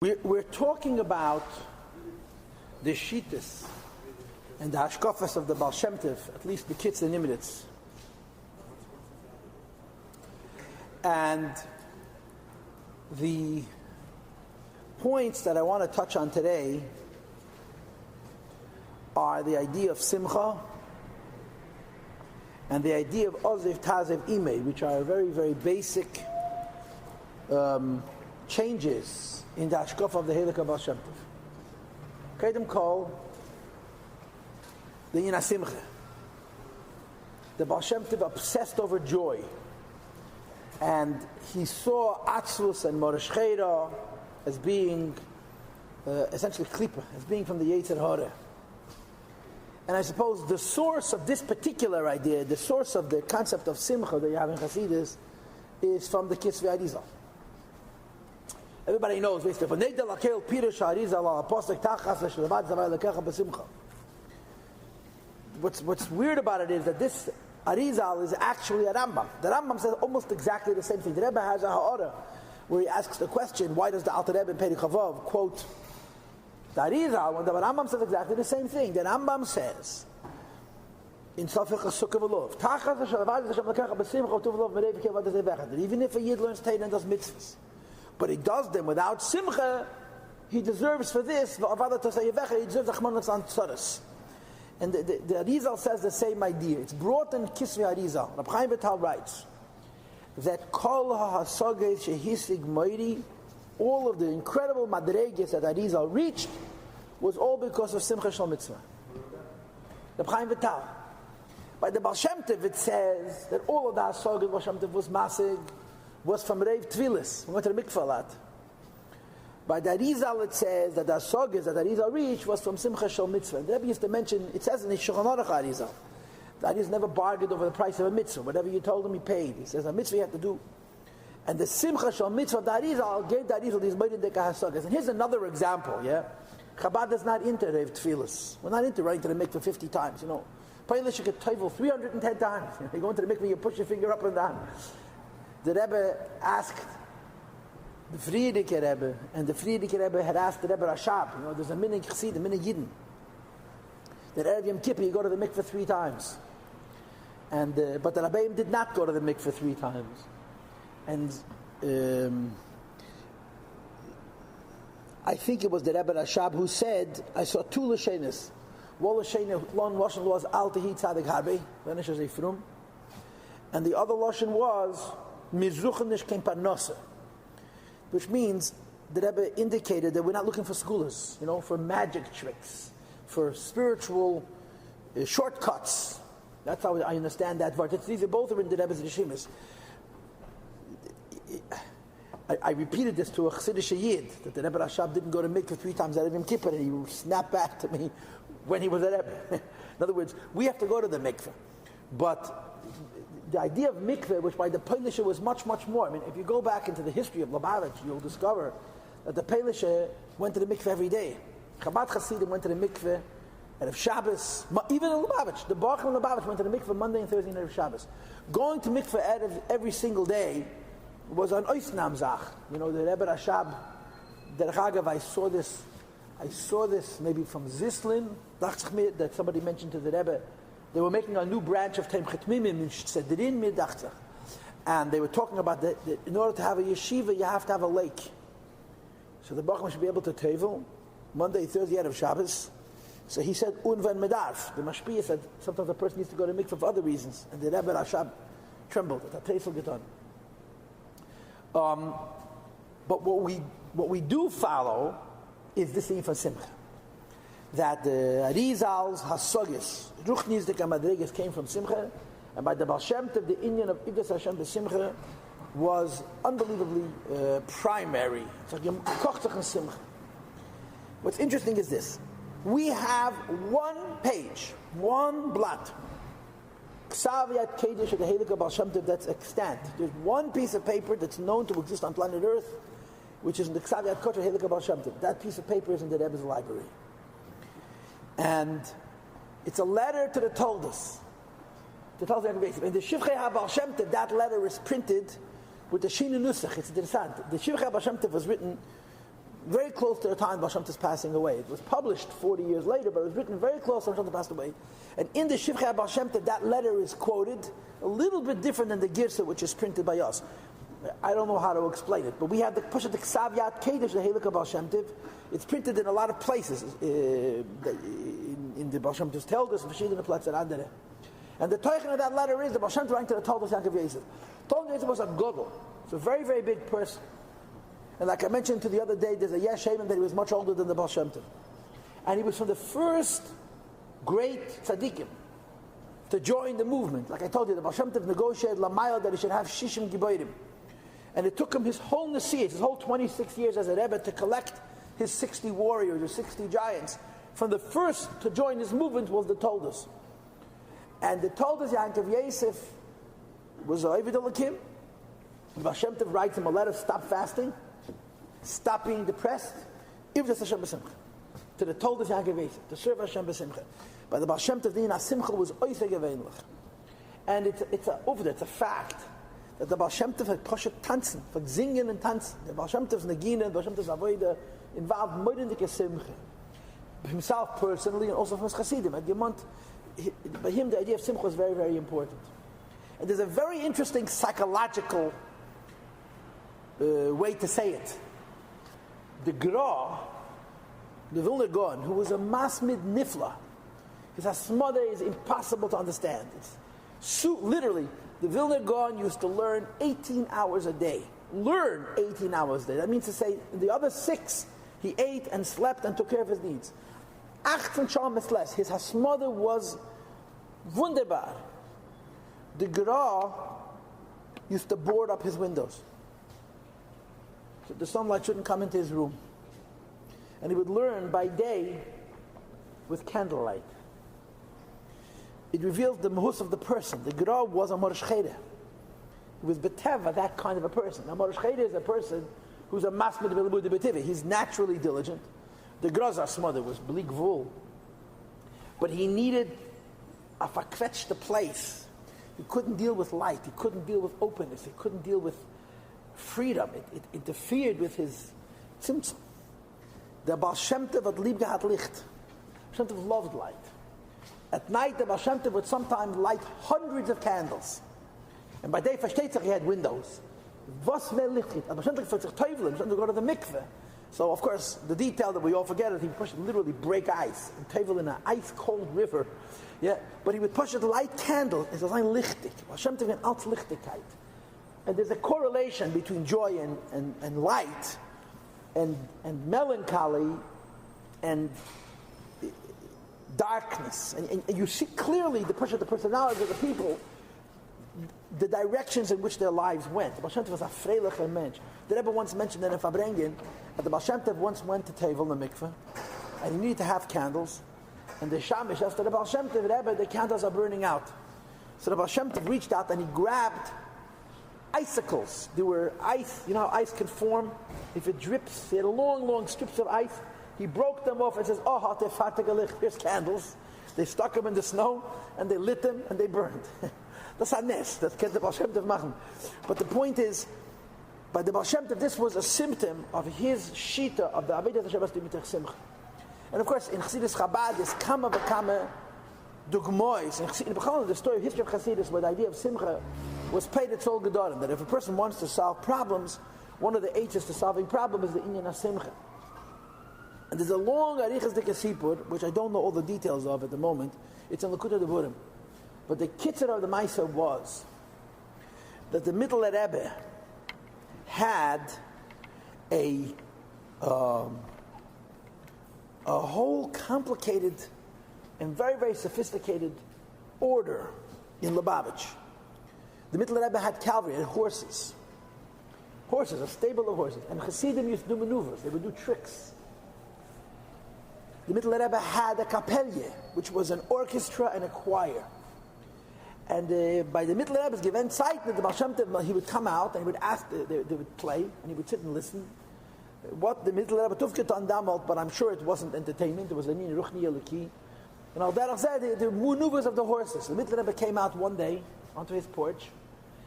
We're talking about the Shittas and the Hashkafas of the Baal Shem Tov, at least the Kitz and Nimitz. And the points that I want to touch on today are the idea of Simcha and the idea of Oziv Tazev Imei, which are very, very basic changes in the Hashkaf of the Heilig of Baal Shem Tov. Kedem Kol, the Yina Simcha. The Baal Shem Tov obsessed over joy. And he saw Atzvus and Moresh Chera as being essentially Klippa, as being from the Yetzer Hara. And I suppose the source of this particular idea, the source of the concept of Simcha that you have in Chassidus, is from the Kisvei Arizal. Everybody knows, what's weird about it is that this Arizal is actually a Rambam. The Rambam says almost exactly the same thing. The Rebbe has a Ha'ara where he asks the question, why does the Alter Rebbe in Perek Chavav quote the Arizal when the Rambam says exactly the same thing? The Rambam says in Safek HaSukkah V'lov, that even if a Yid learns Tein and does mitzvahs, but he does them without Simcha, he deserves for this, he deserves Rachamana Liba Baii. And the Arizal says the same idea. It's brought in Kisvei Arizal. Rachamana writes that Kol HaHasagos Shehisig Moiri, all of the incredible madreges that Arizal reached, was all because of Simcha Shel Mitzvah. Rachamana. By the Baal Shem Tov it says that all of the Hasagos Baal Shem Tov was masig, was from Reiv Tvilis. We went to the mikvah a lot. By the Arizal it says that the Asogis that Arizal reached was from Simcha Shel Mitzvah. And the Rebbe used to mention, it says in the Shulchan Aruch Arizal, that Arizal never bargained over the price of a mitzvah. Whatever you told him, he paid. He says, a mitzvah you have to do. And the Simcha Shel Mitzvah of the Arizal gave the Arizal these Meidin Deka Hasogis. And here's another example, yeah? Chabad is not into Reiv Tvilis. We're not into running to the mikvah 50 times, you know. Pailish you get Tevel 310 times. You go into the mikvah, you push your finger up and down. The Rebbe asked the Friedrike Rebbe, and the Friedrike Rebbe had asked the Rebbe Rashab, you know, there's a minig Chassid, a minig Yidden, that Erev Yom Kippur you go to the mikveh 3 times. And but the Rabbeim did not go to the mikveh 3 times. And I think it was the Rebbe Rashab who said, I saw 2 Lashenis. One Lashon was Al Tehi Tzadik Harbe, Venish as a Frum. And the other Lashon was Mizruchanish Kem Parnasa, which means the Rebbe indicated that we're not looking for scholars, you know, for magic tricks, for spiritual shortcuts. That's how I understand that word. These are both in the Rebbe's Rishimis. I repeated this to a Chassidish Yid, that the Rebbe Rashab didn't go to mikveh 3 times at Yom Kippur, and he snapped back to me when he was at Rebbe. In other words, we have to go to the mikveh. But the idea of mikveh, which by the Peilisha was much, much more. I mean, if you go back into the history of Lubavitch, you'll discover that the Peilisha went to the mikveh every day. Chabad Chassidim went to the mikveh at Shabbos. Even in Lubavitch, the Baruch in Lubavitch went to the mikveh Monday and Thursday and Erev Shabbos. Going to mikveh every single day was an oisnam zach. You know, the Rebbe Rashab, Derech Agav, I saw this maybe from Zislin, that somebody mentioned to the Rebbe. They were making a new branch of Teim Chetmimim in Sedrin Midachzach. And they were talking about that in order to have a yeshiva, you have to have a lake. So the Bachman should be able to tevel Monday, Thursday, out of Shabbos. So he said, Unven Medarf. The Mashpiyah said, sometimes a person needs to go to mikveh for other reasons. And the Rebbe Rashab trembled at the tevel get on. But what we do follow is this thing for Simcha. That the Arizal's Hasogis, Ruchnis de Kamadreges came from Simcha, and by the Baal Shem Tov, the Indian of Igdas Hashem B'Simcha was unbelievably primary. It's like Yom Kochtach and Simcha. What's interesting is this. We have one page, one blot, Ksaviat Kedesh of the Heilig of Baal Shem Tov that's extant. There's one piece of paper that's known to exist on planet Earth, which is in the Ksaviat Kodesh of the Heilig of Baal Shem Tov. That piece of paper is in the Rebbe's library. And it's a letter to the Toldos. The Toldos in the Shivchei HaBaal Shem Tov, that letter is printed with the Shinu Nusach. It's interessant. The Shivchei HaBaal Shem Tov was written very close to the time Baal Shem Tov is passing away. It was published 40 years later, but it was written very close to Baal Shem Tov passed away. And in the Shivchei Baal Shem Tov, that letter is quoted a little bit different than the Girsa, which is printed by us. I don't know how to explain it, but we have the Pashat Ksav Yad Kedesh, the Halakha Baal Shem Tov. It's printed in a lot of places. In the Baal Shem Tov's Telgus, and Verschiedene Plätze and andere. And the Teichen of that letter is the Baal Shem Tov writing to the Talmud Yaakov Yosef. Talmud Yosef was a Godel. It's a very, very big person. And like I mentioned to the other day, there's a Yesh Haman that he was much older than the Baal Shem Tov. And he was from the first great tzaddikim to join the movement. Like I told you, the Baal Shem Tov negotiated Lamayel that he should have Shishim Giborim. And it took him his whole Nesiyyah, his whole 26 years as a Rebbe, to collect his 60 warriors, or 60 giants. From the first to join his movement was the Toldos. And the Toldos Yaakov Yosef was a Ovid Elokim. The Baal Shem Tov writes him a letter, stop fasting, stop being depressed, Ivdas Hashem B'Simcha. To the Toldos Yaakov Yosef, to serve Hashem B'Simcha. But the Baal Shem Tov Din HaSimcha was Oisei Geveinlich. And it's a fact that the Baal Shem Tov had Poshet tanzen, for singen and tanzen. The Baal Shem Tov's Nagina, the Baal Shem Tov's Avoida involved more than the Simcha. Himself personally, and also from his Chassidim. By him, the idea of Simcha was very, very important. And there's a very interesting psychological way to say it. The Gra, the Vilna Gaon, who was a Masmid Nifla, his Hasmada is impossible to understand. Literally, the Vilna Gaon used to learn 18 hours a day. Learn 18 hours a day. That means to say, the other 6, he ate and slept and took care of his needs. 18 Shalom less. His Hasmada was wunderbar. The Gra used to board up his windows, so the sunlight shouldn't come into his room. And he would learn by day with candlelight. It reveals the mahus of the person. The Gra was a Morosh Cheda. He was Beteva, that kind of a person. Now Morosh Cheda is a person who's a Masmid B'Limud B'Tiva. He's naturally diligent. The Gra's mother was Blik Vul. But he needed a fakvetch the place. He couldn't deal with light. He couldn't deal with openness. He couldn't deal with freedom. It interfered with his tzimtzum. The Baal Shem Tov had lieb gehad licht. Baal Shem Tov loved light. At night, the Baal Shem Tov would sometimes light hundreds of candles. And by day, versteht sich, he had windows. Was mehr licht gibt. Baal Shem Tov would sich teufeln. Baal Shem Tov would go to the mikveh. So, of course, the detail that we all forget is he would literally break ice and tevel in an ice-cold river. Yeah, but he would push a light candle. It's a line lichtig. Hashem Tov alt lichtigkeit. And there's a correlation between joy and light and melancholy and darkness. And you see clearly the push of the personality of the people, the directions in which their lives went. The Baal Shem Tov was a freiliche mensch. The Rebbe once mentioned in a Fabrengen that the Baal Shem Tov once went to Tevel, the mikveh, and he needed to have candles. And the Shamish, after the Baal Shem Tov, Rebbe, the candles are burning out. So the Baal Shem Tov reached out and he grabbed icicles. There were ice, you know how ice can form? If it drips, he had long, long strips of ice. He broke them off and says, oh, here's candles. They stuck them in the snow and they lit them and they burned. That's a nest. That can the Baal Shem Tov machen. But the point is, by the Baal Shem Tov, this was a symptom of his shita of the Avodas Hashem Mitach Simcha. And of course, in Chassidus Chabad, there's kama v'kama dugmois. In the story of history of Chassidus, where the idea of Simcha was paid its all gedorim, that if a person wants to solve problems, one of the H's to solving problems is the inyan of Simcha. And there's a long Arichas de Kesipur, which I don't know all the details of at the moment. It's in Likutei Devarim. But the kitzur of the Maisa was that the Middle Rebbe had a whole complicated and very, very sophisticated order in Lubavitch. The Middle Rebbe had cavalry, had horses. Horses, a stable of horses. And Chassidim used to do maneuvers. They would do tricks. The Middle Rebbe had a kapelje, which was an orchestra and a choir. And by the Middle Rebbe's given sight, the Baal Shem Tov, he would come out and he would ask, they would play, and he would sit and listen. What the Middle Rebbe Tufket on Damalt, but I'm sure it wasn't entertainment, it was Lenin Ruchni Eliki. And Al Derech said the maneuvers of the horses. The Middle Rebbe came out one day onto his porch,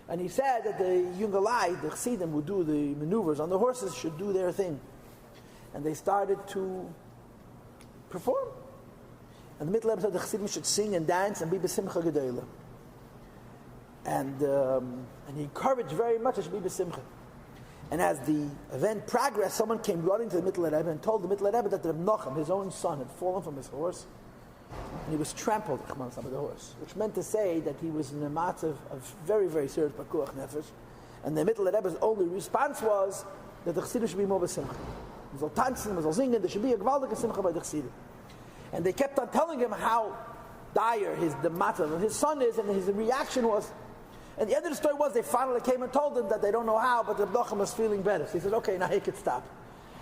and he said that the Yungalai, the Chassidim, would do the maneuvers, and the horses should do their thing. and they started to perform. And the middle Rebbe said the Chassidim should sing and dance and be b'simcha gedola. And he encouraged very much it should be b'simcha. And as the event progressed, someone came running to the middle Rebbe and told the middle Rebbe that Reb Nachum, his own son, had fallen from his horse, and he was trampled Rachamana Liba Baii, the horse, which meant to say that he was in a matzav of very, very serious pakuach nefesh. And the middle Rebbe's only response was that the Chassidim should be more b'simcha. They should tanzen, they should singen, there should be a gewaldige simcha by the Chassidim. And they kept on telling him how dire the matzav of his son is, and his reaction was. And the end of the story was they finally came and told him that they don't know how, but Reb Nachum was feeling better. So he said, okay, now he could stop.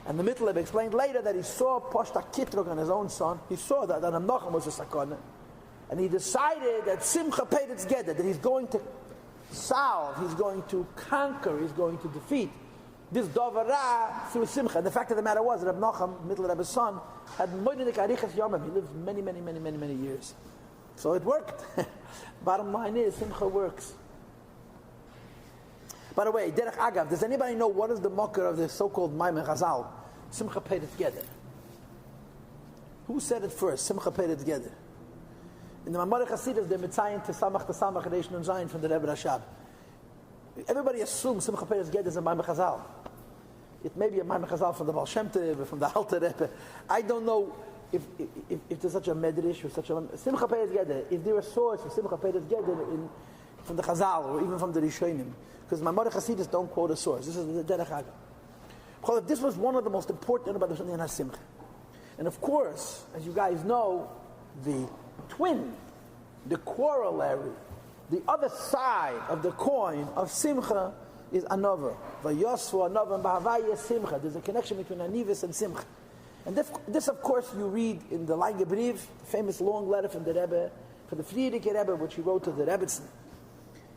And the Mittel Rebbe explained later that he saw Poshta Kitrog on his own son. He saw that Reb Nachum was a sakana. And he decided that Simcha paid its gedder, that he's going to solve, he's going to conquer, he's going to defeat this Dovara through Simcha. And the fact of the matter was, Reb Nachum, Mittel Rebbe's son, had Moidenik Arichas Yomim. He lived many years. So it worked. Bottom line is, Simcha works. By the way, Derech Agav, does anybody know what is the mocker of the so-called Maimon Chazal? Simcha paid it together. Who said it first? Simcha paid it together. In the Mamar Chassidus, they're mitzayin to Samach Reish Nun Zayin from the Rebbe Rashab. Everybody assumes Simcha paid it together is a Maimon Chazal. It may be a Maimon Chazal from the Baal Shem Tov, from the Alter Rebbe. I don't know if there's such a medrash or such a Simcha paid it together. Is there a source of Simcha paid it together from the Chazal or even from the Rishonim? Because my mother Chassidus don't quote a source. This is the Derech Agav. Because this was one of the most important about the Shani Simcha. And of course, as you guys know, the twin, the corollary, the other side of the coin of Simcha is Anova. Vayosfu Anova and Bahavaya Simcha. There's a connection between Anivis and Simcha. And this of course, you read in the Lange Brief, the famous long letter from the Rebbe, for the Friedrich Rebbe, which he wrote to the Rebbetzin.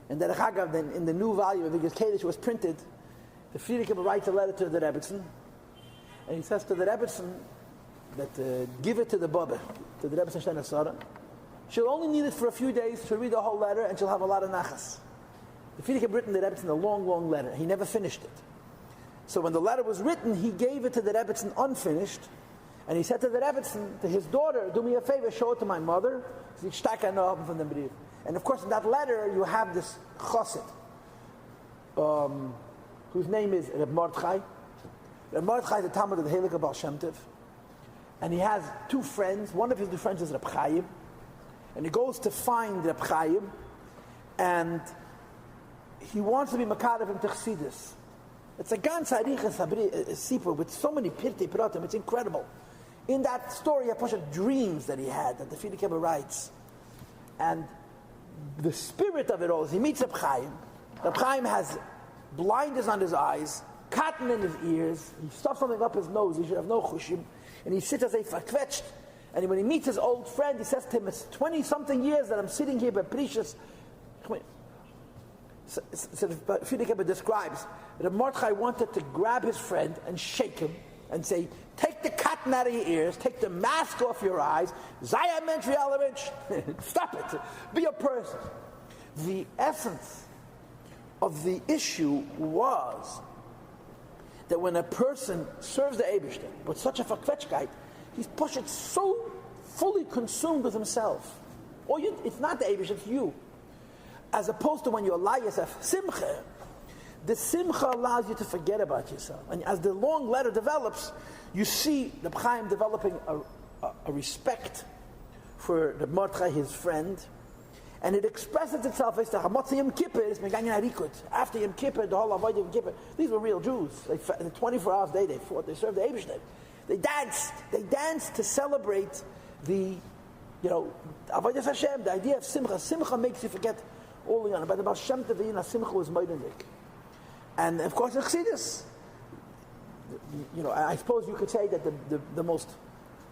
And Derech Agav, then in the new volume of Vigis Kedish was printed, the Friedrich Rebbe writes a letter to the Rebbetzin, and he says to the Rebbetzin that give it to the Baba, to the Rebbetzin Shteiner Sarah. She'll only need it for a few days to read the whole letter, and she'll have a lot of nachas. The Friedrich had written the Rebbetzin a long letter. He never finished it. So when the letter was written, he gave it to the Rebbetzin unfinished, and he said to the Rebbetzin, to his daughter, do me a favor, show it to my mother. And of course, in that letter, you have this chassid, whose name is Reb Mordechai. Reb Mordechai is the Talmud of the Heilige Baal Shem Tov. And he has two friends. One of his two friends is Reb Chaim. And he goes to find Reb Chaim, and he wants to be Makadev him to Chassidus. It's a ganz harichas sipur with so many pirtei pratim. It's incredible. In that story, he had dreams that he had, that the Friedrich Rebbe writes. And the spirit of it all is he meets Reb Chaim. Reb Chaim has blinders on his eyes, cotton in his ears, he stuffs something up his nose, he should have no chushim, and he sits as a verquetscht. And when he meets his old friend, he says to him, it's 20-something years that I'm sitting here by precious. So Friedrich Rebbe describes that Mordechai wanted to grab his friend and shake him and say, take the cotton out of your ears, take the mask off your eyes, Zaya Mentri Alavich, stop it, be a person. The essence of the issue was that when a person serves the Eibishter with such a verquetschkeit, he's pushed so fully consumed with himself. Or it's not the Eibishter, it's you. As opposed to when you allow yourself simcha, the simcha allows you to forget about yourself. And as the long letter develops, you see the Chaim developing a respect for the Mordechai, his friend, and it expresses itself as after Yom Kippur, after Yom Kippur, the whole avodah Yom Kippur. These were real Jews. The 24 hours a day they fought, they served the Eibishter. They danced to celebrate the, avodah Hashem, the idea of simcha. Simcha makes you forget all the honor. But the Baal Shem Tov, simcha was moedenik. And of course, in Chassidus, I suppose you could say that the most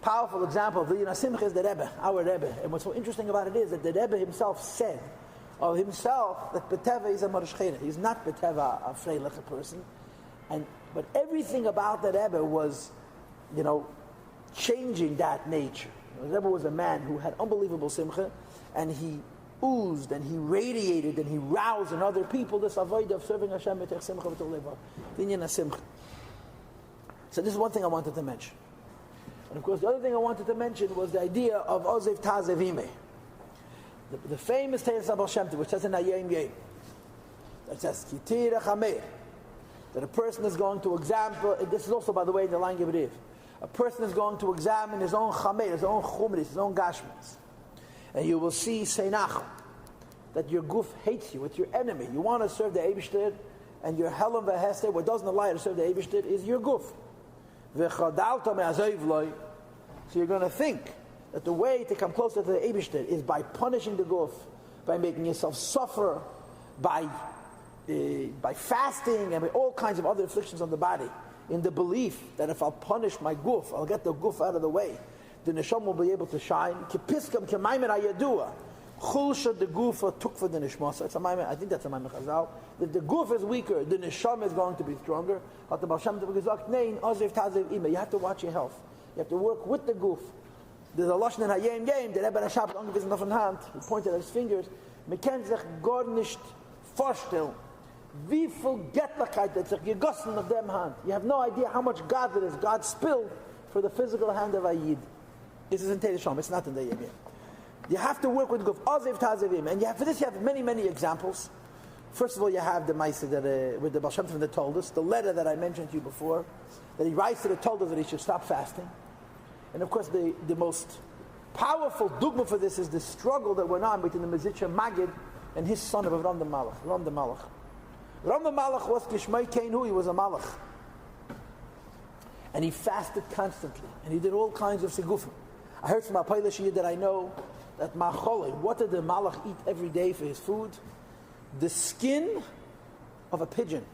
powerful example of the Simcha is the Rebbe, our Rebbe. And what's so interesting about it is that the Rebbe himself said of himself that Beteva is a Marashchena. He's not Beteva, a freilich person. But everything about the Rebbe was, changing that nature. The Rebbe was a man who had unbelievable Simcha, and he oozed and he radiated and he roused in other people this avoid of serving Hashem with simcha v'toleva. Dinyan simcha. So this is one thing I wanted to mention. And of course, the other thing I wanted to mention was the idea of Ozev Tazev Ime. The famous Teres Baal Shem Tov, which says in Hayom Yom, that says, Ki Rachamana, that a person is going to examine, this is also, by the way, in the line of Riv, a person is going to examine his own chamer, his own chumris, his own gashmas. And you will see Seinach, that your guf hates you, it's your enemy. You want to serve the Eibishter, and your helam v'hester, what doesn't allow you to serve the Eibishter, is your guf. So you're going to think that the way to come closer to the Eibishter is by punishing the guf, by making yourself suffer, by fasting, and by all kinds of other afflictions on the body, in the belief that if I'll punish my guf, I'll get the guf out of the way, the neshama will be able to shine. Kipiskam kemaimer ayadua. Chulsha the gufa took for the nishmasa. It's a maimer, I think that's a maimer chazal. That the guf is weaker, the neshama is going to be stronger. But the Baal Shem Tov gesagt, nein, ozev tazev ima. You have to watch your health. You have to work with the guf. There's a lashon in Hayom Yom, the Rebbe Rashab angewiesen auf den Hand, he pointed at his fingers, man kann sich gar nicht vorstellen, wie viel Göttlichkeit that sich gegossen auf dem Hand. You have no idea how much God it is. God spilled for the physical hand of a Yid. This is in Teres Shom, it's not in the Hayom Yom. You have to work with guf, ozev tazevim, and for this you have many, many examples. First of all, you have the Maisa that with the Baal Shem Tov that told us, the letter that I mentioned to you before, that he writes to the told us that he should stop fasting. And of course, the most powerful dogma for this is the struggle that went on between the Mezritcher Magid and his son of Ram the Malach. Ram the Malach was Kishmai Keinu, he was a Malach. And he fasted constantly. And he did all kinds of sigufim. I heard from a Polish Yid that I know that Machole, what did the Malach eat every day for his food? The skin of a pigeon.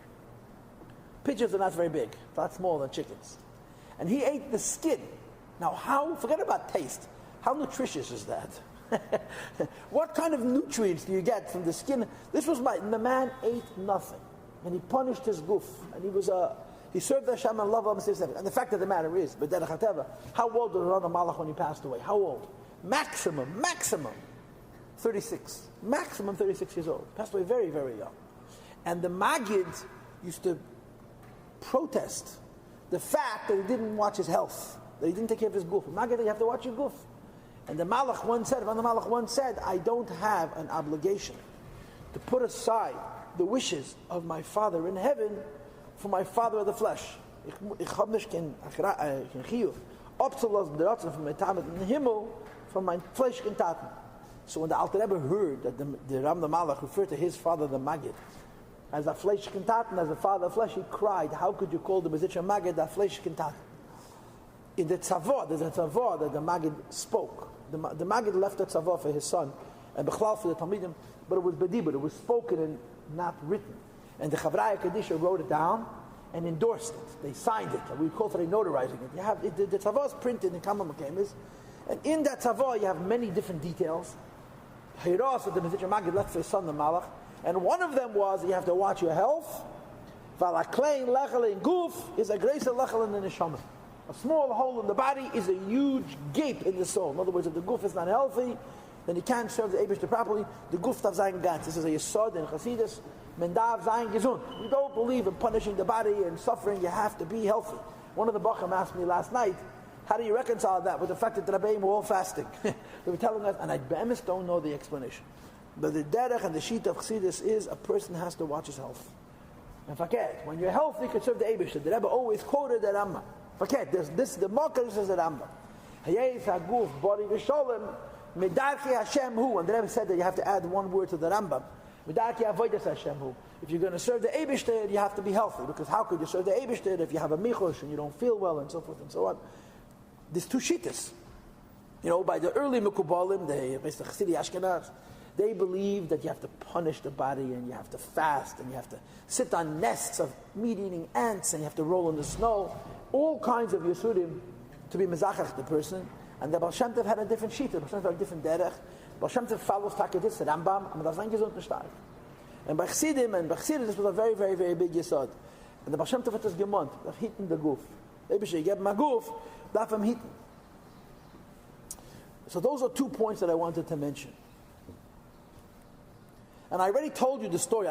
Pigeons are not very big, a lot smaller than chickens. And he ate the skin. Now forget about taste, how nutritious is that? What kind of nutrients do you get from the skin? The man ate nothing. And he punished his guf. And he served Hashem and loved him. And the fact of the matter is, how old was Ram Malach when he passed away? How old? Maximum 36. Maximum 36 years old. Passed away very, very young. And the Magid used to protest the fact that he didn't watch his health, that he didn't take care of his guf. Magid, you have to watch your guf. And the Malach once said, I don't have an obligation to put aside the wishes of my Father in heaven for my father of the flesh. From my flesh can taten. So when the Alter Rebbe heard that the Ram the Malach referred to his father, the Magid, as a flesh can taten, as a father of flesh, he cried, how could you call the Mezritcher Magid a flesh can taten? In the tzavah, there's a tzavah that the Magid spoke. The Magid left the tzavah for his son, and Bechlal for the Talmidim, but it was bedibur, it was spoken and not written. And the Chavraya Kadisha wrote it down and endorsed it. They signed it. We call it notarizing it. You have the tzavah is printed in Kama Mekemis, and in that tzavah you have many different details. Hiras that the Mezritcher Magid left for his son, the Malach, and one of them was that you have to watch your health. Valaklein lechel in guf is a greater lechel in the neshama. A small hole in the body is a huge gape in the soul. In other words, if the guf is not healthy, then you can't serve the Eibishter properly. The guf darf sein ganz. This is a yesod in Chassidus. Men darf sein gesund. We don't believe in punishing the body and suffering. You have to be healthy. One of the Bacham asked me last night, how do you reconcile that with the fact that the Rabbeim were all fasting? They were telling us, and I don't know the explanation. But the derech and the sheet of Chassidus is a person has to watch his health. And forget, when you're healthy, you can serve the Eibishter. The Rebbe always quoted the Rambam. Forget, the Mokkah says the Rambam. Hayez haguf body v'sholem medarki Hashem hu. And the Rebbe said that you have to add one word to the Rambam. Medarki avodas Hashem hu. If you're going to serve the Eibishter, you have to be healthy. Because how could you serve the Eibishter if you have a michush and you don't feel well and so forth and so on? There's two shittas. By the early Mekubalim, the Chassidi Ashkenaz, they believe that you have to punish the body and you have to fast and you have to sit on nests of meat-eating ants and you have to roll in the snow. All kinds of Yesudim to be mezachach the person. And the Baal Shem Tov had a different sheet. The Baal Shem Tov had a different derech. Baal Shem Tov follows Takadis, the Rambam, and das gesund und stark. And by Chassidim, this was a very, very, very big Yesod. And the Baal Shem Tov hat das gemont, darf hitten the guf. Eibishter, you get my guf, darf him hitten. So those are 2 points that I wanted to mention. And I already told you the story.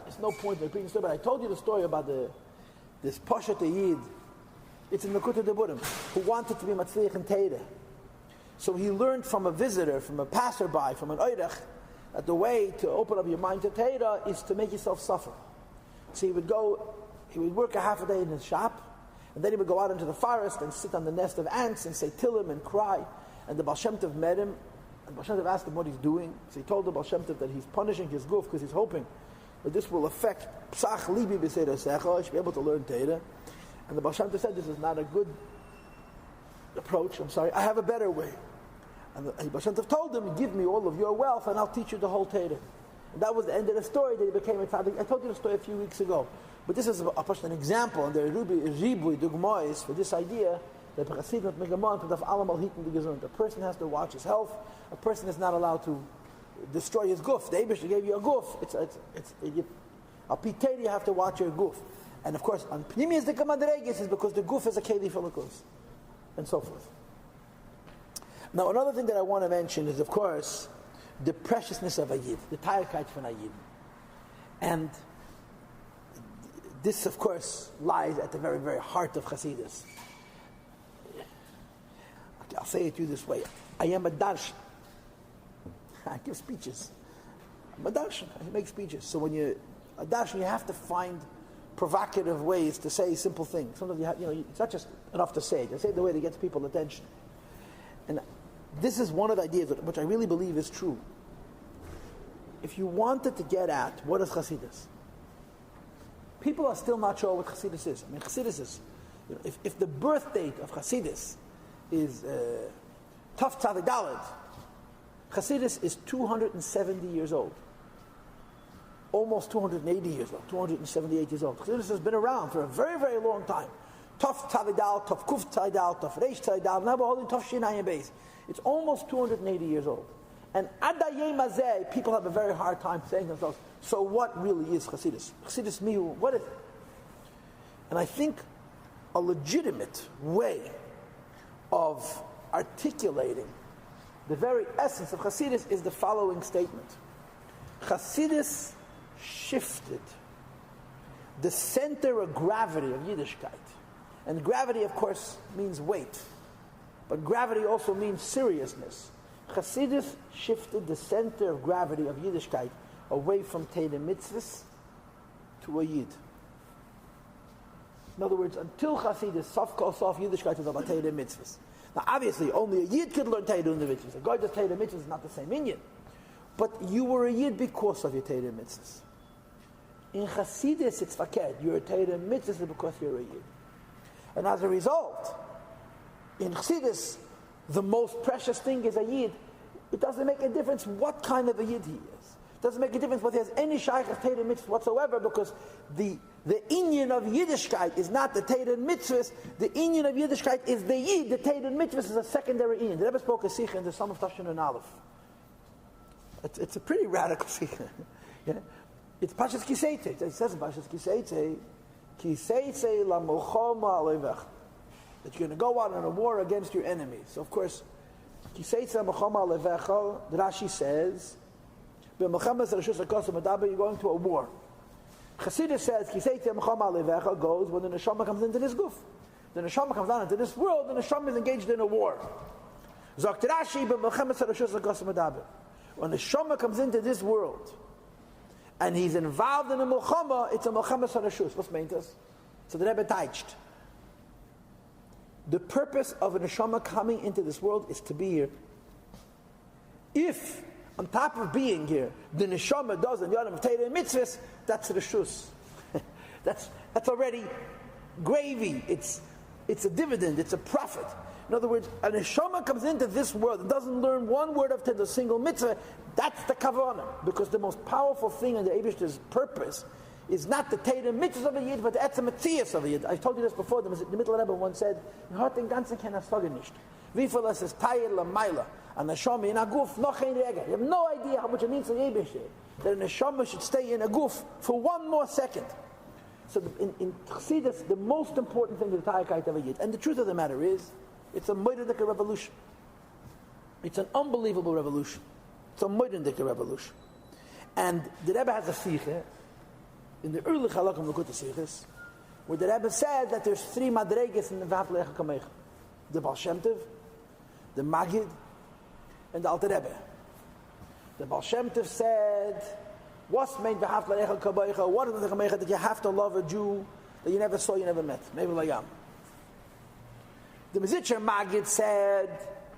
It's no point in repeating the story, but I told you the story about this Pashat Yid It's in the Kutei Deburim, who wanted to be Matzliach in Teira. So he learned from a visitor, from a passerby, from an Oirech, that the way to open up your mind to Teira is to make yourself suffer. So he would work a half a day in his shop, and then he would go out into the forest and sit on the nest of ants and say Tillim and cry. And the Baal Shem Tov met him, and Baal Shem Tov asked him what he's doing. So he told the Baal Shem Tov that he's punishing his guf because he's hoping that this will affect Psach Libi B'Seder Secha, he should be able to learn Teira. And the Baal Shem Tov said, this is not a good approach, I'm sorry, I have a better way. And the Baal Shem Tov told him, give me all of your wealth and I'll teach you the whole Teira. And that was the end of the story, that he became a tzaddik. I told you the story a few weeks ago. But this is an example, and there are ribui dugmois for this idea that a person has to watch his health. A person is not allowed to destroy his guf. The Eibush gave you a guf. You have to watch your guf. And of course, on Pnimiyas the Kamadregis is because the guf is a keli for lakus, and so forth. Now, another thing that I want to mention is, of course, the preciousness of a yid, the tayarkeit from a yid. And this, of course, lies at the very, very heart of Chassidus. I'll say it to you this way. I am a darshan. I give speeches. I'm a darshan. I make speeches. So when you're a darshan, you have to find provocative ways to say simple things. Sometimes it's not just enough to say it. You say it the way that gets people's attention. And this is one of the ideas which I really believe is true. If you wanted to get at what is Chassidus, people are still not sure what Chassidus is. I mean, Chassidus is, if the birth date of Chassidus is Taf Tzadik Daled, Chassidus is 270 years old. Almost 280 years old, 278 years old. Chassidus has been around for a very, very long time. Taf Tzadik Daled, Taf Kuf Tzadik Daled, Taf Reish Tzadik Daled, now we're holding Taf Shin Ayin Beis. It's almost 280 years old. And Adayeh Mazeh, people have a very hard time saying to themselves, so what really is Chassidus? Chassidus Mihu, what is it? And I think a legitimate way of articulating the very essence of Chassidus is the following statement. Chassidus shifted the center of gravity of Yiddishkeit. And gravity, of course, means weight. But gravity also means seriousness. Chassidus shifted the center of gravity of Yiddishkeit away from Teira Mitzvahs to a Yid. In other words, until Chassidus, Sof Kol Sof Yiddishkeit is about Teira Mitzvahs. Now obviously, only a Yid could learn Teira Mitzvahs. A guy does Teira Mitzvahs is not the same Inyan. But you were a Yid because of your Teira Mitzvahs. In Chassidus, it's faked. You're a Teira Mitzvahs because you're a Yid. And as a result, in Chassidus, the most precious thing is a Yid. It doesn't make a difference what kind of a Yid he is. It doesn't make a difference whether he has any shaykh of Teira Mitzvahs whatsoever, because the inyan of Yiddishkeit is not the Teira Mitzvahs. The inyan of Yiddishkeit is the Yid. The Teira Mitzvahs is a secondary inyan. The Rebbe spoke a sikha in the Sum of Tashin and Aleph. It's a pretty radical sikha. Yeah? It's Pashas Kiseitze. It says in Pashas Kiseitze, Kiseitze la mochoma alevech. That you're going to go out on a war against your enemies. So of course, Kiseitze la mochoma alevecha, the Rashi says, you're going to a war. Chassidus says, Kiseitze la mochoma alevecha goes when the neshama comes into this guf. The neshama comes down into this world, the neshama is engaged in a war. Zokt Rashi, when the neshama comes into this world, and he's involved in a milchama, it's a milchama sarashus. What's meant us? So the Rebbe teached. The purpose of a neshama coming into this world is to be here. If, on top of being here, the neshama does in Yadam of Teira Mitzvahs, that's reshus. that's already gravy. It's a dividend. It's a profit. In other words, a neshama comes into this world and doesn't learn one word of the single mitzvah. That's the kavanah, because the most powerful thing in the Eibishter's purpose is not the Teira Mitzvahs of a Yid, but the Etzem Metzias of a Yid. I told you this before. The Middle Rebbe once said, "Hart den ganzen kein Asfage nicht. Wie viel es ist Teil la Meila, a neshama in a guf noch ein Reger." You have no idea how much it means to the Eibishter that a neshama should stay in a guf for one more second. So in Chassidus, the most important thing is the Tayakait of a Yid. And the truth of the matter is, it's a Moedendike revolution. It's an unbelievable revolution. It's a Moedendike revolution. And the Rebbe has a sikha in the early Chalakim L'Kutei Sichos, where the Rebbe said that there's 3 madreges in the V'ahavta L'Recha Kamecha. The Baal Shem Tov, the Magid, and the Alter Rebbe. The Baal Shem Tov said, what's made V'ahavta L'Recha Kamecha? What is the Kamecha that you have to love a Jew that you never saw, you never met? Maybe Layam. The Mezitcher Magid said,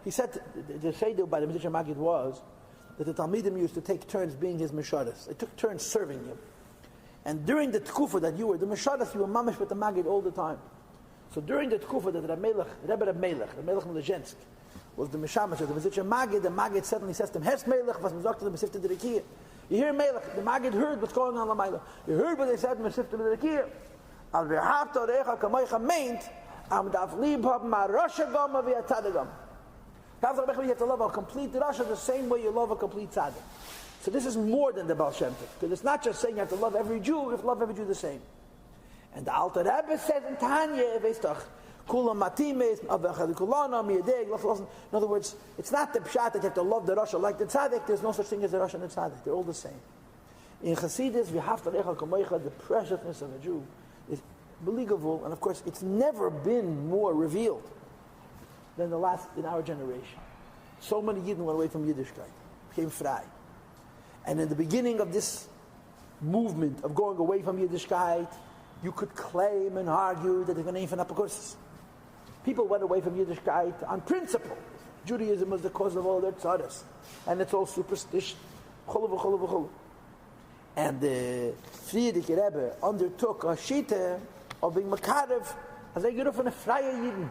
he said, the Sheidu by the Mezitcher Magid was that the Talmidim used to take turns being his Meshadas. They took turns serving him. And during the Tkufa that you were the Meshadas, you were mamish with the Magid all the time. So during the Tkufa that Rebbe Reb Melech Melezhensk, was the Meshamash of the Mezitcher Magid, the Magid suddenly says to him, Hes Melech, was Mezok to the Mesifta Derekiya. You hear Melech, the Magid heard what's going on in the Maila. You heard what they said in Mesifta Derekiya. Al V'ahavta L'Recha Kamecha meant, Am Daf Liba Ma Rasha Gama V'Yatadagam. You have to love a complete Rasha the same way you love a complete Tzaddik. So this is more than the Baal Shem Tov, because it's not just saying you have to love every Jew, you have to love every Jew the same. And the Alter Rebbe says in Tanya, in other words, it's not the pshat that you have to love the Rasha like the Tzaddik. There's no such thing as the Rasha and the Tzaddik. They're all the same. In Chassidus, we have to the preciousness of a Jew is believable, and of course, it's never been more revealed than the last in our generation. So many Yidden went away from Yiddishkeit, became frei. And in the beginning of this movement of going away from Yiddishkeit, you could claim and argue that they're going to infinite courses. People went away from Yiddishkeit on principle. Judaism was the cause of all their tzaras, and it's all superstition. And the Frierdiker Rebbe undertook a shita of being makarev as they get up in a freie Yidden.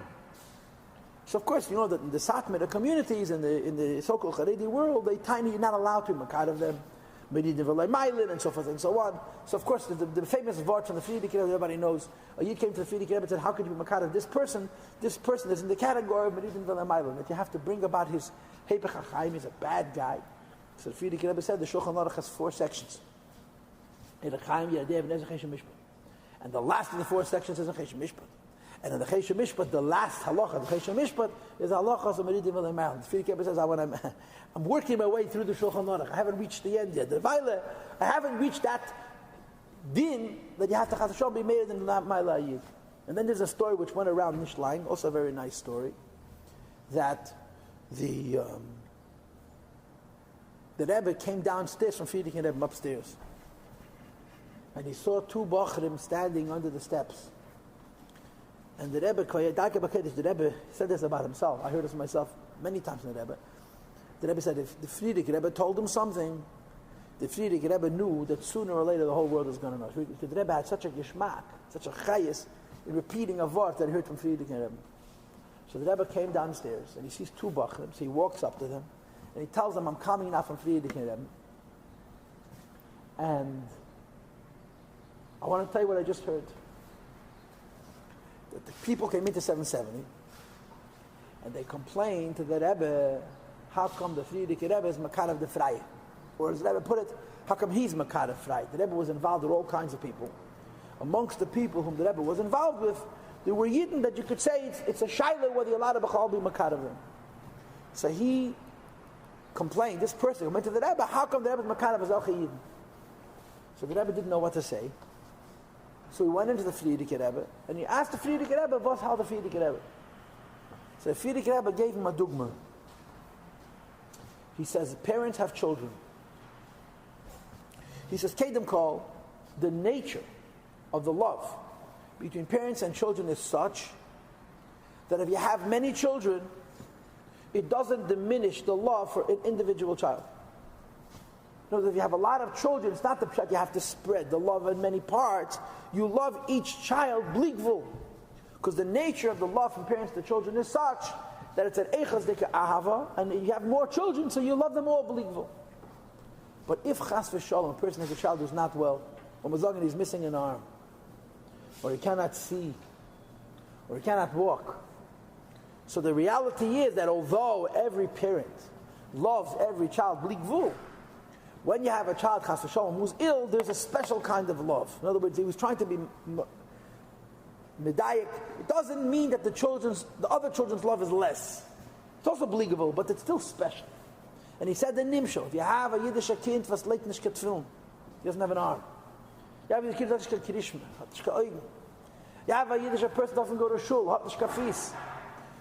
So of course, you know that in the Satmar communities, in the so-called Haredi world, you're not allowed to makarev them, and so forth and so on. So of course, the famous word from the Frierdiker Rebbe, everybody knows. You came to the Frierdiker Rebbe and said, "How could you be makarev this person? This person is in the category of Medidin V'Leimaylan, that you have to bring about his Hepech HaChaim. He's a bad guy." So the Frierdiker Rebbe said the Shulchan Aruch has 4 sections. And the last of the 4 sections is a Cheshem Mishpat. And in the Cheshem Mishpat, the last halacha, the Cheshem Mishpat, is halacha of Meridim V'Leimaylan. The Frierdiker Rebbe says, I'm working my way through the Shulchan Aruch. I haven't reached the end yet. I haven't reached that din that you have to Chassidus be made in the Ma'ila Yid. And then there's a story which went around Mishlein, also a very nice story, that the Rebbe came downstairs from Frierdiker Rebbe upstairs. And he saw 2 Bachrim standing under the steps. And the Rebbe said this about himself. I heard this myself many times in the Rebbe. The Rebbe said if the Frierdiker Rebbe told him something, the Frierdiker Rebbe knew that sooner or later the whole world is going to know. Because the Rebbe had such a geshmak, such a chayes in repeating a word that he heard from Frierdiker Rebbe. So the Rebbe came downstairs and he sees 2 Bachrim. So he walks up to them and he tells them, I'm coming now from Frierdiker Rebbe. And I want to tell you what I just heard. That the people came into 770 and they complained to the Rebbe, how come the Frierdiker Rebbe is Makarev the Frei? Or as the Rebbe put it, how come he's Makarev Frei? The Rebbe was involved with all kinds of people. Amongst the people whom the Rebbe was involved with, there were Yidden that you could say it's a shayla whether you're allowed to b'chal be Makarev them. So he complained, this person who went to the Rebbe, how come the Rebbe is Makarev as Elche Yidden? So the Rebbe didn't know what to say. So he went into the Frierdiker Rebbe and he asked the Frierdiker Rebbe what's how the Frierdiker Rebbe. So the Frierdiker Rebbe gave him a dugma. He says parents have children. He says Kedem Kol, the nature of the love between parents and children is such that if you have many children, it doesn't diminish the love for an individual child. If you have a lot of children, it's not the pshat you have to spread the love in many parts. You love each child bligvul, because the nature of the love from parents to children is such that it's an echaz deka ahava, and you have more children, so you love them all bligvul. But if chas v'shalom, a person has a child who's not well, or mazagin he's missing an arm, or he cannot see, or he cannot walk, so the reality is that although every parent loves every child bligvul, when you have a child, chas v'shalom, who's ill, there's a special kind of love. In other words, he was trying to be medayik. It doesn't mean that the other children's love is less. It's also believable, but it's still special. And he said the nimshal, if you have a Yiddish kind, was leit nicht ketfilm, he doesn't have an arm. You have a kid that's kirishma, You have a Yiddish person doesn't go to shul, hat nicht kafis.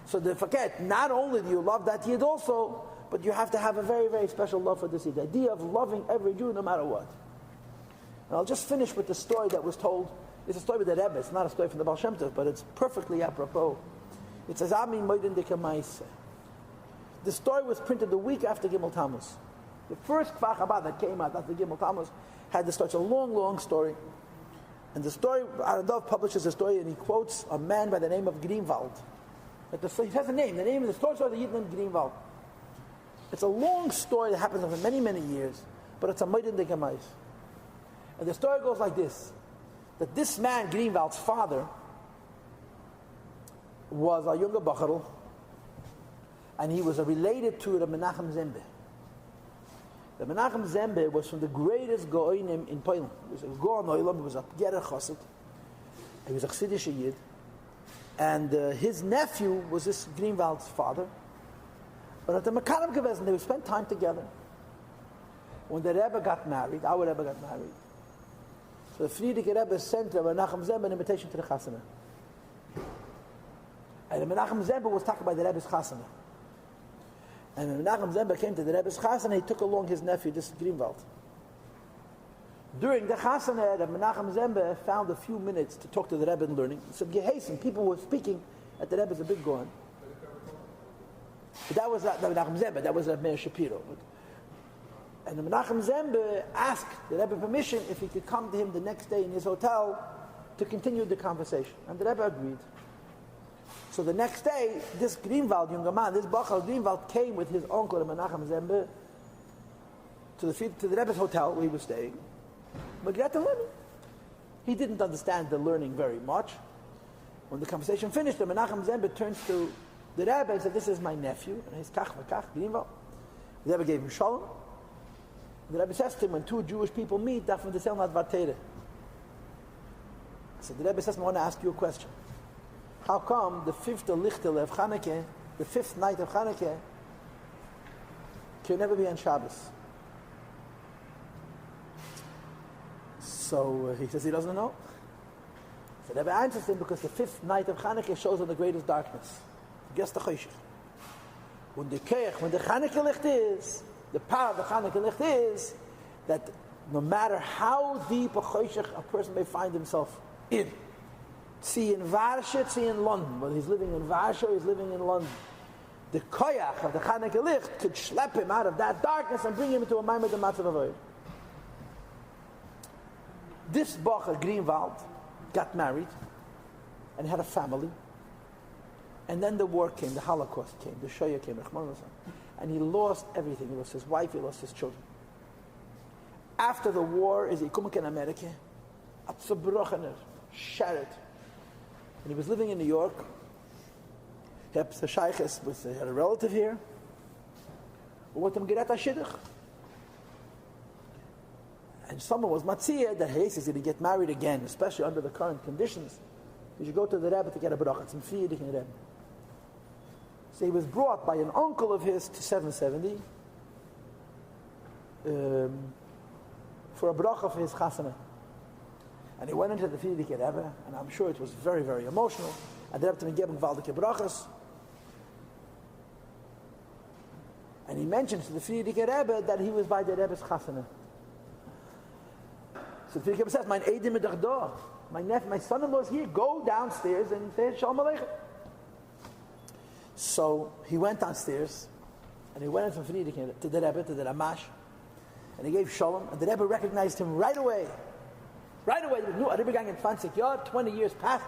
So they forget, not only do you love that Yid also, but you have to have a very, very special love for this Yid. The idea of loving every Jew no matter what. And I'll just finish with the story that was told. It's a story with the Rebbe. It's not a story from the Baal Shem Tov, but it's perfectly apropos. It says, Ami Moedin de Kamaise. The story was printed the week after Gimel Tammuz. The first Kfar Chabad that came out after Gimel Tammuz had this story. It's a long, long story. And the story, Aradov publishes a story and he quotes a man by the name of Greenwald. He has a name. The name of the story is the Yid named Greenwald. It's a long story that happens over many, many years, but it's a Moedin de Kamaise. And the story goes like this. That this man, Greenwald's father, was a younger Bacharel, and he was related to the Menachem Zembe. The Menachem Zembe was from the greatest Go'onim in Poland. He was a Go'on Oilam, he was a Gerer Chassid, he was a Chassidish Yid, and his nephew was this Greenwald's father. But at the Makaram Gewesen, they would spend time together. When the Rebbe got married, our Rebbe got married, so the Frierdiker Rebbe sent Rebbe Menachem Zembe an invitation to the Chasana. And the Menachem Zembe was talking by the Rebbe's Chasana. And when Menachem Zembe came to the Rebbe's Chasana, he took along his nephew, this Greenwald. During the Chasana, the Menachem Zembe found a few minutes to talk to the Rebbe in learning. So Gehasim, people were speaking at the Rebbe's a big Goan. But that was not the Menachem Zembe, that was Meir Shapiro. And the Menachem Zembe asked the Rebbe permission if he could come to him the next day in his hotel to continue the conversation. And the Rebbe agreed. So the next day, this Greenwald, younger man, this Bachal Greenwald came with his uncle, the Menachem Zembe, to the Rebbe's hotel where he was staying. But he had to learn. He didn't understand the learning very much. When the conversation finished, the Menachem Zembe turns to the Rebbe and said, "This is my nephew." And he's Kach V'Kach, Greenwald. The Rebbe gave him Shalom. The Rebbe says to him, when two Jewish people meet, darf man d'erzählen hat Vartere. So the Rebbe says, I want to ask you a question. How come the fifth Lichtel of Chanukah, the fifth night of Chanukah, can never be on Shabbos? So he says he doesn't know. So the Rebbe answers him, because the fifth night of Chanukah shows on the greatest darkness. Guess the Choshech. When the Chanukah Licht is, the power of the Chanukah Licht is that no matter how deep a Choshech a person may find himself in, see in Varsha, see in London, whether he's living in Varsha or he's living in London, the Koyach of the Chanukah Licht could schlep him out of that darkness and bring him into a Maimed Matzav Avoid. This Bacher Greenwald got married and had a family, and then the war came, the Holocaust came, the Shoah came, Rachamana Liba Baii, and he lost everything. He lost his wife, he lost his children. After the war, he came to America, abzubrochener, shattered. And he was living in New York. He had a shaykhis, he had a relative here. What him gerat shidduch. And someone was matziyah that he says, if he get married again, especially under the current conditions, he should go to the Rebbe to get a bracha. It's in Friedrich in Rebbe. So he was brought by an uncle of his to 770 for a bracha for his chasana. And he went into the Friedrich Rebbe, and I'm sure it was very, very emotional. And the Rebbe gave him gewaltige brachas. And he mentions to the Friedrich Rebbe that he was by the Rebbe's chasana. So the Friedrich Rebbe says, "Mein Eidim ist doch da. My son-in-law is here. Go downstairs and say Shalom Aleichem." So he went downstairs, and he went in from Friedrich to the Rebbe, to the Ramash, and he gave Shalom, and the Rebbe recognized him right away. Right away, the Rebbe gang in 20 years, 20 years passed,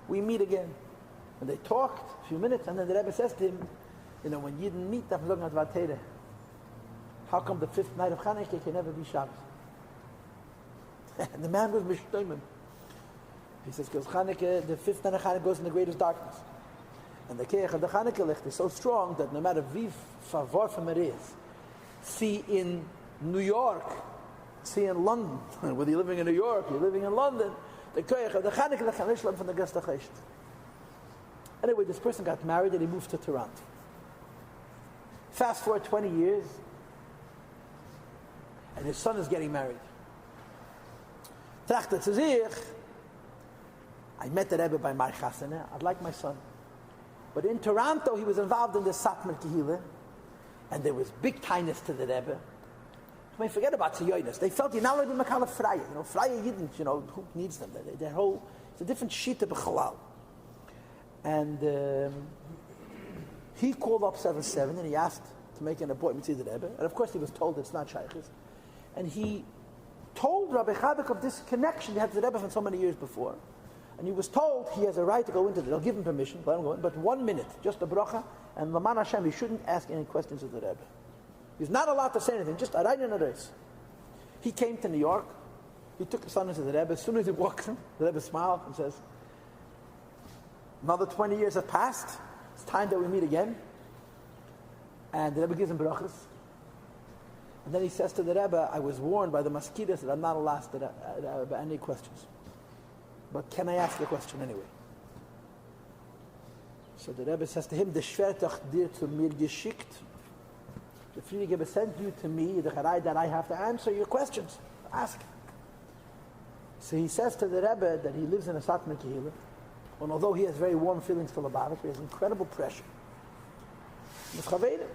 we meet again. And they talked a few minutes, and then the Rebbe says to him, when Yidden meet, how come the fifth night of Chanukah can never be Shabbos? And the man was mishtoimim. He says, because Chanukah, the fifth night of Chanukah goes in the greatest darkness. And the Keach of the Chanukah Licht is so strong that no matter wie favor from it is, see in New York, see in London, whether you're living in New York, you're living in London, the Keach of the Chanukah Licht can Ishlam from the Gesta Chesht. Anyway, this person got married and he moved to Toronto. Fast forward 20 years, and his son is getting married. Trachtet zu sich, I met the Rebbe by my chasana. I'd like my son. But in Toronto, he was involved in the Satmar Kehillah, and there was big kindness to the Rebbe. I mean, forget about Tziyonis. They felt you're not allowed to be Makala Freya. Freya Yidden, who needs them? Their whole, it's a different Shita B'chalal. And he called up 7-7 and he asked to make an appointment to the Rebbe. And of course he was told it's not Shaykhis. And he told Rabbi Chavik of this connection he had to the Rebbe from so many years before. And he was told he has a right to go into it. They'll give him permission, let him go in, but 1 minute, just a bracha, and Laman Hashem, he shouldn't ask any questions of the Rebbe. He's not allowed to say anything, just a right in a race. He came to New York, he took his son into the Rebbe. As soon as he walks in, the Rebbe smiled and says, another 20 years have passed, it's time that we meet again. And the Rebbe gives him brachas. And then he says to the Rebbe, I was warned by the mosquitoes that I'm not allowed to ask any questions. But can I ask the question anyway? So the Rebbe says to him, the Shvertach dir zu mir geschickt. The Friedrich sent you to me, the Charai, that I have to answer your questions. Ask. So he says to the Rebbe that he lives in a Satmar Kehillah, and although he has very warm feelings for Lubavitch, he has incredible pressure. Mit Chaveirim.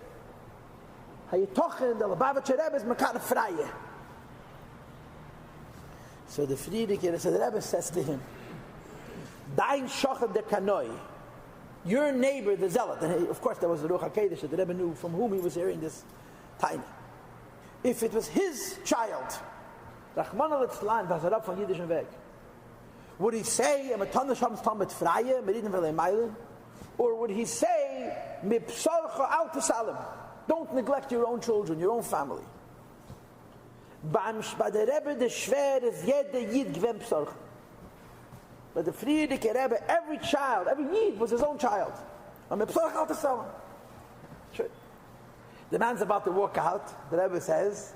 Hayitochen, the Lubavitcher Rebbe is Makar Freya. So the Friedrich, so the Rebbe says to him, Dein Shochet de Kanoi, your neighbor, the Zealot. And of course, there was the Ruach HaKodesh that the Rebbe knew from whom he was hearing this tiny. If it was his child, Rachamana Liba Baii von Yiddischen Weg, would he say, or would he say, don't neglect your own children, your own family? But the Friedrich Rebbe, every child, every Yid was his own child. Sure. The man's about to walk out. The Rebbe says,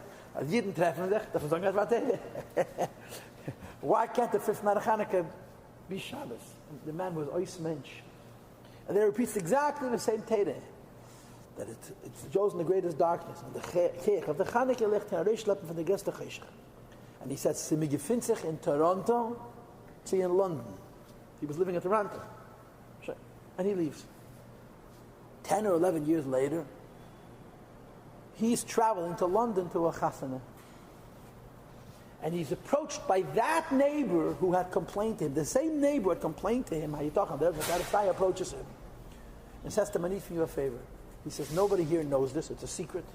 why can't the fifth night of Hanukkah be Shabbos? The man was ois mensch. And they repeats exactly the same Teda, that it shows in the greatest darkness. And the Chech of the Chanukah left in Reish Leppen from the Gesta Cheshach. And he says, "Sie mir gefindt sich in Toronto, see in London." He was living in Toronto. And he leaves. 10 or 11 years later, he's traveling to London to a chasana. And he's approached by that neighbor who had complained to him. The same neighbor had complained to him. How you talking? The guy approaches him and says to him, "I need you a favor." He says, "Nobody here knows this. It's a secret.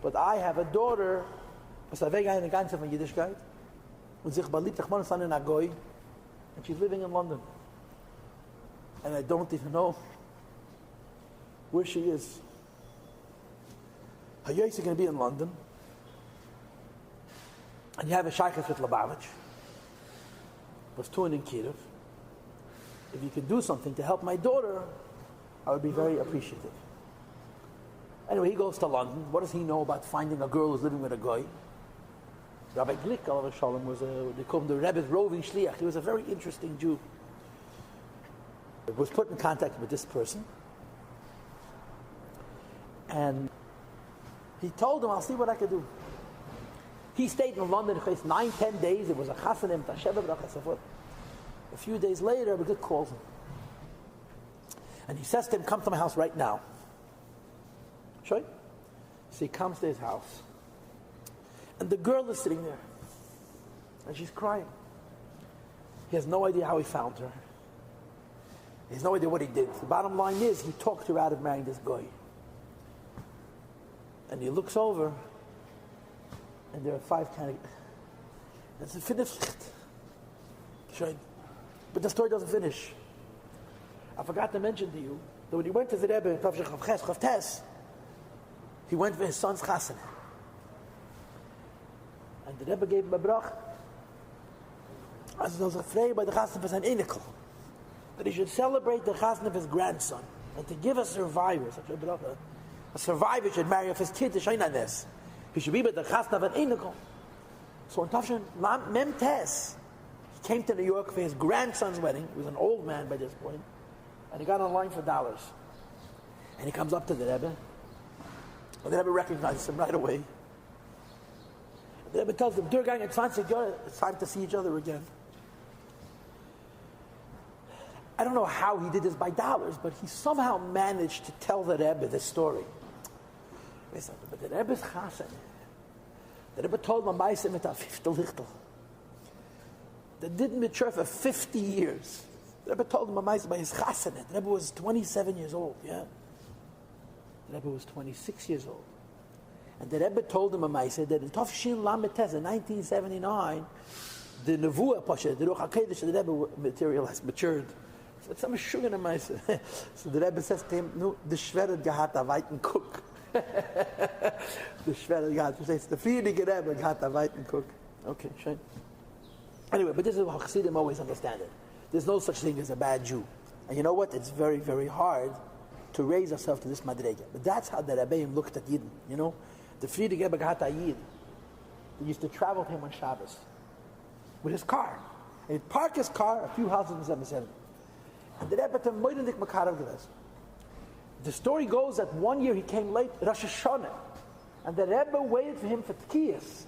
But I have a daughter, and she's living in London. And I don't even know where she is. Her Yosef is going to be in London. And you have a shaykhus with Lubavitch. Was touring in Kiev. If you could do something to help my daughter, I would be very appreciative." Anyway, he goes to London. What does he know about finding a girl who's living with a guy? Rabbi Glick, alav shalom, they call him the Rebbe's roving shliach. He was a very interesting Jew. He was put in contact with this person. And he told him, "I'll see what I can do." He stayed in London for 9-10 days. It was a chasanim, tasheva, so a few days later, Rabbi Glick calls him. And he says to him, "Come to my house right now." Sure? So he comes to his house. And the girl is sitting there. And she's crying. He has no idea how he found her. He has no idea what he did. The bottom line is, he talked her out of marrying this guy. And he looks over, and there are 5 candidates. It's finished. Sure. But the story doesn't finish. I forgot to mention to you that when he went to the Rebbe in Chavtes, he went for his son's chasana. And the Rebbe gave him a brach. As he was afraid by the chasana of his enikel, that he should celebrate the chasana of his grandson, and to give a survivor, such a bracha. A survivor should marry off his kid to Shainanes. He should be with the chasna of an enikel. So in Tafshin Mem Tes, he came to New York for his grandson's wedding. He was an old man by this point. And he got online for dollars. And he comes up to the Rebbe. And the Rebbe recognizes him right away. The Rebbe tells him, "Durgang, it's time to see each other again." I don't know how he did this by dollars, but he somehow managed to tell the Rebbe this story. But the Rebbe's chassan, the Rebbe told him Ma'aseh mit a 50 lichtel. They didn't mature for 50 years. The Rebbe told him Ma'aseh by his chassan. The Rebbe was 27 years old, yeah? The Rebbe was 26 years old. And the Rebbe told him Ma'aseh that in Tafshin Lamed Tes in 1979, the Nevuah Pasha, the Ruach HaKodesh, the Rebbe materialized, matured. So it's some sugar in Ma'aseh. So the Rebbe says to him, no, the Shveret gehat a weiten Cook. The Shveret gehat, he says, the Friedige Rebbe gehat a weiten Cook. Okay, schön. Anyway, but this is how Chassidim always understand it. There's no such thing as a bad Jew. And you know what? It's very, very hard to raise ourselves to this madrega. But that's how the Rebbeim looked at Yidden, you know? The Friedige Rebbe gehat a Yid. He used to travel to him on Shabbos with his car. And he'd park his car a few houses in 770. And the Rebbe told him, the story goes that one year he came late, Rosh Hashanah, and the Rebbe waited for him for Tkiyas.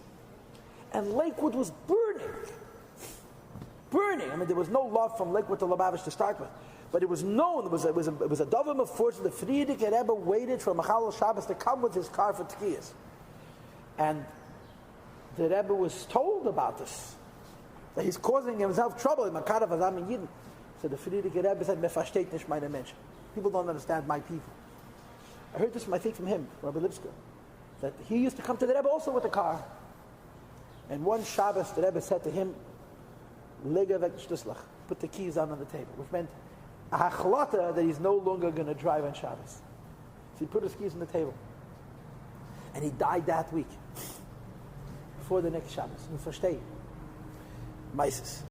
And Lakewood was burning. Burning. I mean, there was no love from Lakewood to Lubavitch to start with. But it was known, it was a dovim of force, the Friedige Rebbe waited for Machal Shabbos to come with his car for Tkiyas. And the Rebbe was told about this, that he's causing himself trouble in Makarav Azam and Yidden. So the Friedige Rebbe said, "Me versteht nicht meine Menschen." People don't understand my people. I heard this, I think, from him, Rabbi Lipsker, that he used to come to the Rebbe also with a car. And one Shabbos, the Rebbe said to him, "Lega weg shtuslach," put the keys on the table, which meant a hachlata that he's no longer going to drive on Shabbos. So he put his keys on the table. And he died that week, before the next Shabbos. You verstehe. Meises.